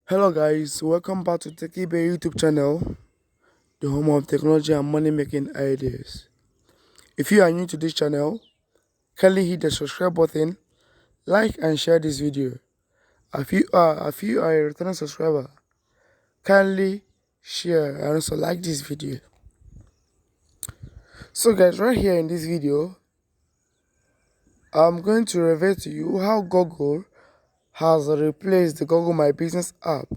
Hello guys, welcome back to Techkibay YouTube channel, the home of technology and money making ideas. If you are new to this channel, kindly hit the subscribe button, like and share this video. If you are a returning subscriber, kindly share and also like this video. So guys, right here in this video, I'm going to reveal to you how Google has replaced the Google My Business app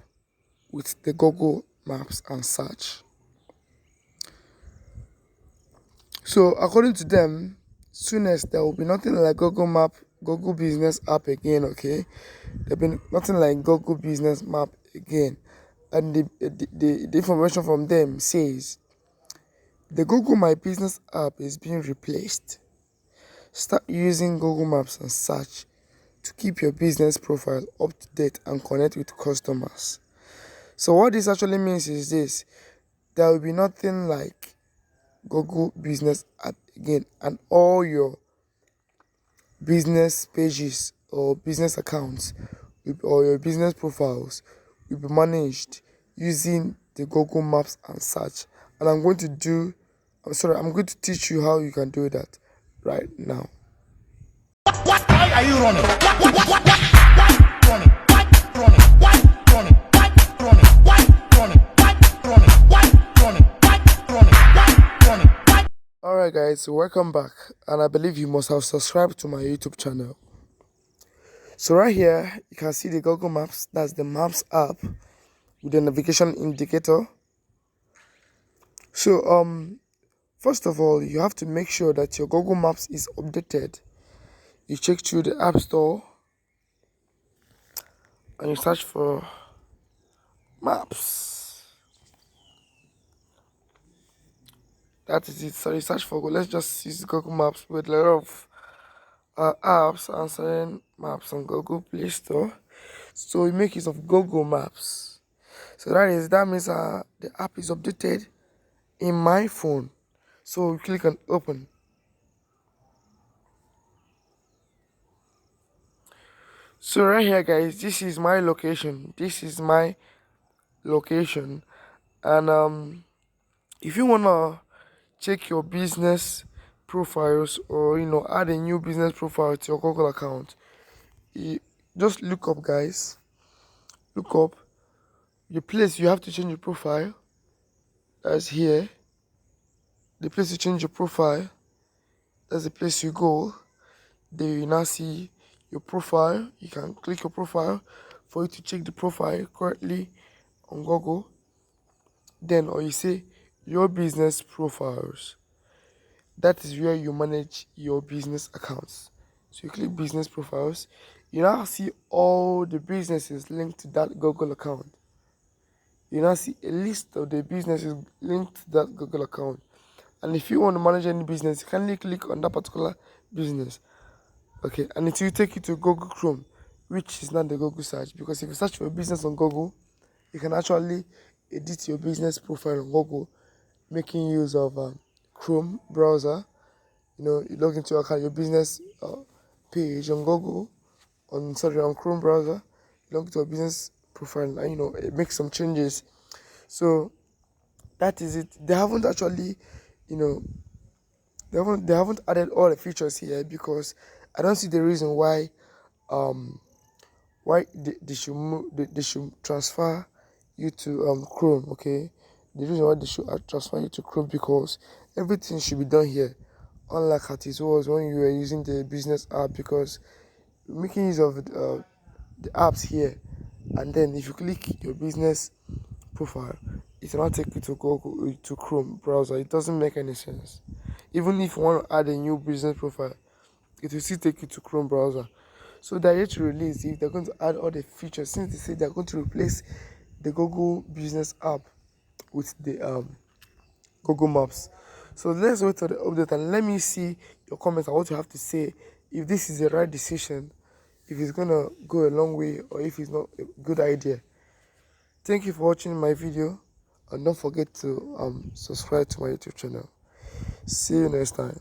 with the Google Maps and search. So according to them, soonest there will be nothing like Google Business app again. Okay, there'll be nothing like Google Business Map again, and the information from them says the Google My Business app is being replaced. Start using Google Maps and search to keep your business profile up to date and connect with customers. So what this actually means is this: there will be nothing like Google Business app again, and all your business pages or business accounts or your business profiles will be managed using the Google Maps and search. And I'm going to teach you how you can do that right now. Why are you running? Why running? Why running? Why running? Why running? Why running? Why running? Why running? Why running? Why running? Why? Alright guys, so welcome back, and I believe you must have subscribed to my YouTube channel. So right here you can see the Google Maps. That's the Maps app with the navigation indicator. So first of all, you have to make sure that your Google Maps is updated. You check through the App Store and you search for maps. That is it. So you search for, let's just use Google Maps with a lot of apps answering maps on Google Play Store. So we make use of Google Maps. So that means the app is updated in my phone. So we click on open. So right here guys, this is my location. And if you wanna check your business profiles, or add a new business profile to your Google account, you just look up guys, look up the place you have to change your profile. That's here. The place you change your profile, that's the place you go. There you now see your profile. You can click your profile for you to check the profile correctly on Google. Then, or you say your business profiles. That is where you manage your business accounts. So you click business profiles. You now see all the businesses linked to that Google account. You now see a list of the businesses linked to that Google account. And if you want to manage any business, you can click on that particular business. Okay, and it will take you to Google Chrome, which is not the Google search, because if you search for a business on Google, you can actually edit your business profile on Google, making use of Chrome browser. You log into your business page on Google, on Chrome browser. You log into a business profile, and it makes some changes. So that is it. They haven't actually, you know, they haven't added all the features here, because I don't see the reason um why they should transfer you to Chrome. Okay, the reason why they should transfer you to Chrome, because everything should be done here, unlike as it was when you were using the business app, because making use of the apps here, and then if you click your business profile, it will not take you to Google, to Chrome browser. It doesn't make any sense. Even if you want to add a new business profile, it will still take you to Chrome browser. So they're yet to release if they're going to add all the features, since they say they're going to replace the Google Business app with the Google Maps. So let's wait for the update, and let me see your comments on what you have to say, if this is the right decision, if it's gonna go a long way, or if it's not a good idea. Thank you for watching my video, and don't forget to subscribe to my YouTube channel. See you next time.